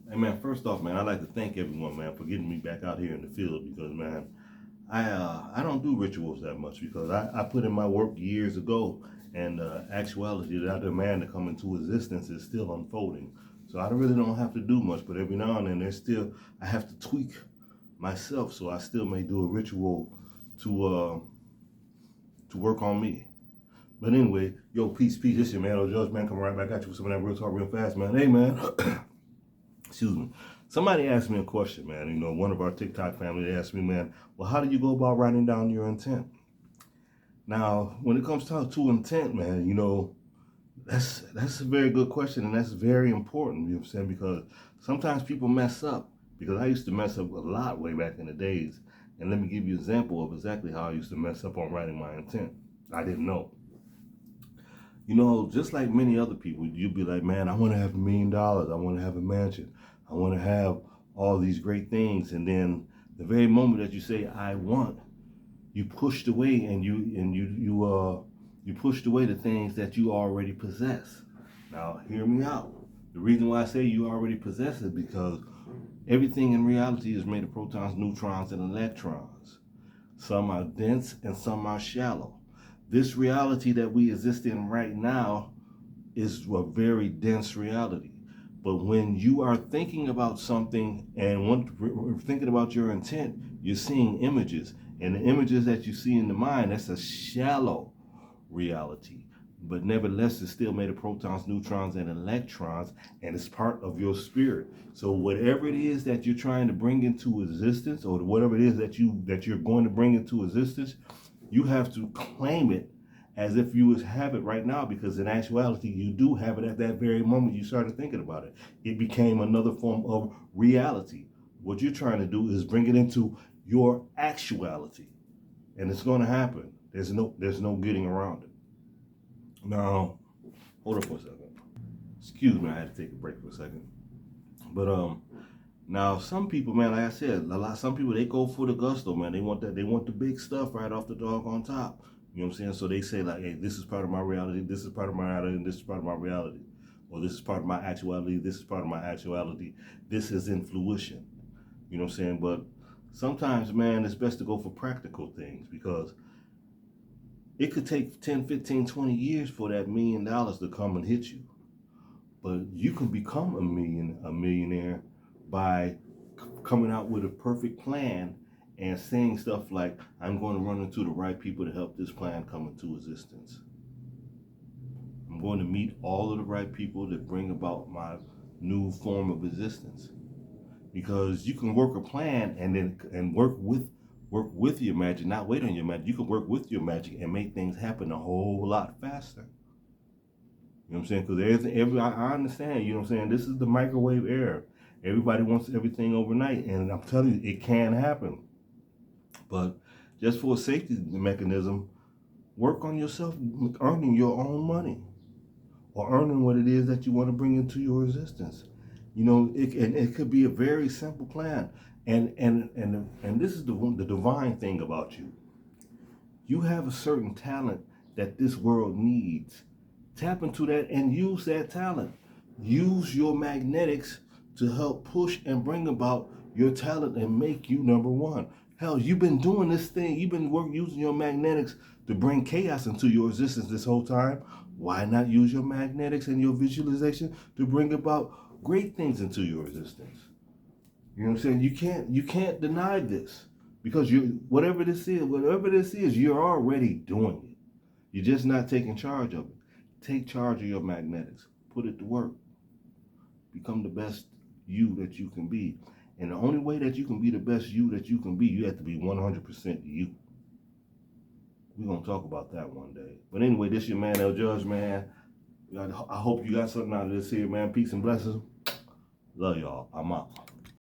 Hey man, first off, man, I'd like to thank everyone, man, for getting me back out here in the field because, man, I don't do rituals that much because I put in my work years ago, and actuality that I demand to come into existence is still unfolding. So I really don't have to do much, but every now and then I have to tweak myself, so I still may do a ritual to work on me. But anyway, yo, peace, peace. This your man, Judge, man, coming right back at you with some of that real talk real fast, man. Hey, man. Excuse me. Somebody asked me a question, man. You know, one of our TikTok family, they asked me, man, well, how do you go about writing down your intent? Now, when it comes to intent, man, you know, that's a very good question, and that's very important, you know what I'm saying? Because sometimes people mess up, because I used to mess up a lot way back in the days. And let me give you an example of exactly how I used to mess up on writing my intent. I didn't know. You know, just like many other people, you'd be like, man, I want to have $1 million. I want to have a mansion. I want to have all these great things. And then the very moment that you say, I want, you pushed away and you pushed away the things that you already possess. Now, hear me out. The reason why I say you already possess it because everything in reality is made of protons, neutrons, and electrons. Some are dense and some are shallow. This reality that we exist in right now is a very dense reality. But when you are thinking about something and thinking about your intent, you're seeing images. And the images that you see in the mind, that's a shallow reality. But nevertheless, it's still made of protons, neutrons, and electrons, and it's part of your spirit. So whatever it is that you're trying to bring into existence, or whatever it is that you're going to bring into existence, you have to claim it as if you have it right now, because in actuality, you do have it at that very moment you started thinking about it. It became another form of reality. What you're trying to do is bring it into your actuality, and it's going to happen. There's no getting around it. Now, hold up for a second. Excuse me, I had to take a break for a second. But now some people, man, like I said, some people, they go for the gusto, man. They want the big stuff right off the dog on top. You know what I'm saying? So they say like, hey, this is part of my reality, this is part of my reality, and this is part of my reality. Or this is part of my actuality, this is part of my actuality. This is in fruition. You know what I'm saying? But sometimes, man, it's best to go for practical things, because it could take 10, 15, 20 years for that $1 million to come and hit you. But you can become a millionaire by coming out with a perfect plan and saying stuff like, I'm going to run into the right people to help this plan come into existence. I'm going to meet all of the right people that bring about my new form of existence. Because you can work a plan and work with your magic, not wait on your magic. You can work with your magic and make things happen a whole lot faster. You know what I'm saying? Because I understand, you know what I'm saying? This is the microwave era. Everybody wants everything overnight, and I'm telling you, it can happen. But just for a safety mechanism, work on yourself earning your own money, or earning what it is that you want to bring into your existence. You know, it could be a very simple plan. And this is the divine thing about you. You have a certain talent that this world needs. Tap into that and use that talent. Use your magnetics to help push and bring about your talent and make you number one. Hell, you've been doing this thing. You've been using your magnetics to bring chaos into your existence this whole time. Why not use your magnetics and your visualization to bring about great things into your existence? You know what I'm saying? You can't deny this, because whatever this is, you're already doing it. You're just not taking charge of it. Take charge of your magnetics. Put it to work. Become the best you that you can be. And the only way that you can be the best you that you can be, you have to be 100% you. We're going to talk about that one day. But anyway, this your man, El Judge, man. I hope you got something out of this here, man. Peace and blessings. Love y'all. I'm out.